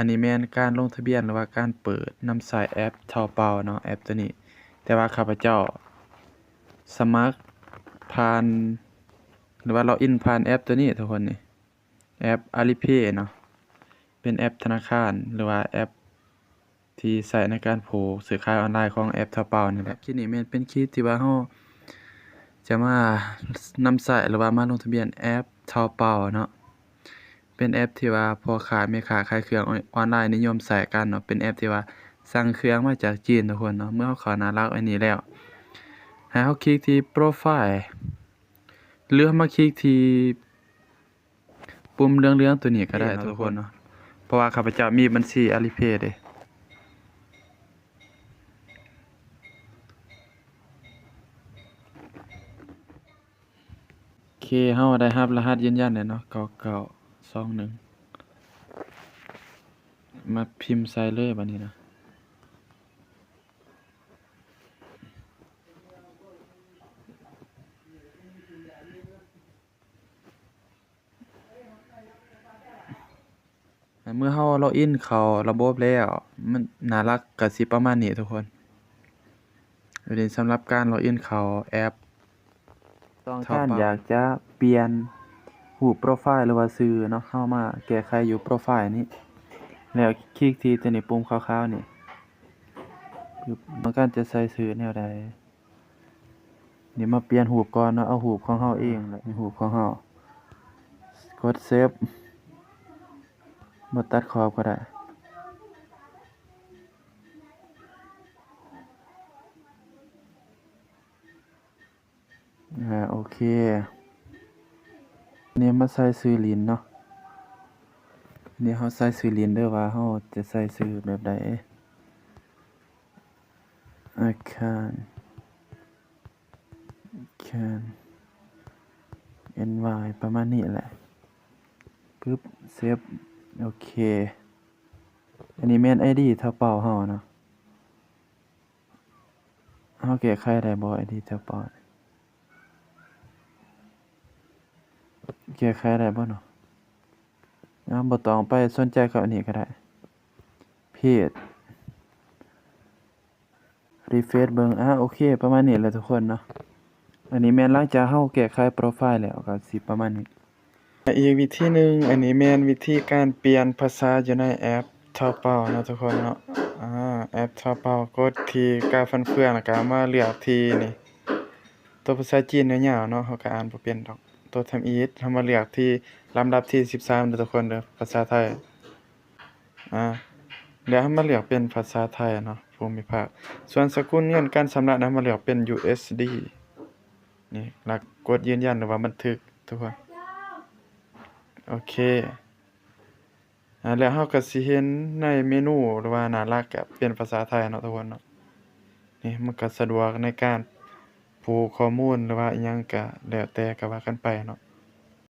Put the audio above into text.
อันนี้แม่นการลงทะเบียนหรือว่าการเปิดนำใช้แอป Taobao เนาะแอปตัวนี้แต่ว่าข้าพเจ้าสมัครผ่านหรือว่าล็อกอินผ่านแอปตัวนี้ทุกคนนี่แอป Alipay เนาะเป็นแอปธนาคารหรือว่าแอปที่ใช้ในการซื้อขายออนไลน์ของแอป Taobao นี่แหละคลิปนี้แม่นเป็นคลิปที่ว่าเราจะมานำใช้หรือว่ามาลงทะเบียนแอป Taobao เนาะเป็นแอปที่ว่าพ่อค้าแม่ค้าขายเครื่องออนไลน์นิยมใช้กันเนาะเป็นแอปที่ว่าสั่งเครื่องมาจากจีนทุกคนเนาะเมื่อเราเข้าหน้าหลักอันนี้แล้วให้เราคลิกที่โปรไฟล์หรือมาคลิกที่ปุ่มเหลืองๆตัวนี้ก็ได้ทุกคนเนาะเพราะว่าข้าพเจ้ามีบัญชี Alipay เด้โอเคเราได้รับรหัสยืนยันแล้วเนาะ9921มาพิมพ์ใส่เลยบัดนี้นะเมื่อเราล็อกอินเข้าระบบแล้วมันน่ารักก็สิประมาณนี้ทุกคนอันนี้สำหรับการล็อกอินเข้าแอปต้องการอยากจะเปลี่ยนรูปโปรไฟล์หรือว่าชื่อเนาะเรามาแก้ไขอยู่โปรไฟล์นี้แล้วคลิกที่ตัวนี้ปุ่มขาวๆนี่ปึ๊บต้องการจะใส่ชื่อแนวใดนี่มาเปลี่ยนรูปก่อนเนาะเอารูปของเราเองแหละรูปของเรากดเซฟบ่ตัดขอบก็ได้โอเคนี่มาใส่ชื่อลินเนาะนี่เราใส่ชื่อลินเด้อว่าเราจะใส่ชื่อแบบใดอาคารNY ประมาณนี้แหละปึ๊บเซฟโอเคอันนี้แม่น ID Taobao เฮาเนาะเฮาแก้ไขได้บ่ ID Taobao แก้ไขได้บ่เนาะบ่ต้องไปสนใจกับอันนี้ก็ได้เพจรีเฟรชเบิ่งโอเคประมาณนี้แหละทุกคนเนาะอันนี้แม่นหลังจากเฮาแก้ไขโปรไฟล์แล้วก็สิประมาณนี้อีกวิธีหนึ่งอันนี้แม่นวิธีการเปลี่ยนภาษาอยู่ในแอป Taobao เนาะทุกคนเนาะแอป Taobao กดที่กาฟันเฟืองแล้วก็มาเลือกที่นี่ตัวภาษาจีนยาวๆเนาะเฮาก็อ่านบ่เป็นดอกตัวทำอีทเฮามาเลือกที่ลำดับที่13เด้อทุกคนเด้อภาษาไทยแล้วเฮามาเลือกเป็นภาษาไทยเนาะภูมิภาคส่วนสกุลเงินการชำระนะมาเลือกเป็น USD นี่แล้วกดยืนยันหรือว่าบันทึกทุกคนโอเคแล้วเราก็สิเห็นในเมนูหรือว่าหน้าหลักก็เป็นภาษาไทยเนาะทุกคนเนาะนี่มันก็สะดวกในการผูกข้อมูลหรือว่าอิหยังก็แล้วแต่ก็ว่ากันไปเนาะ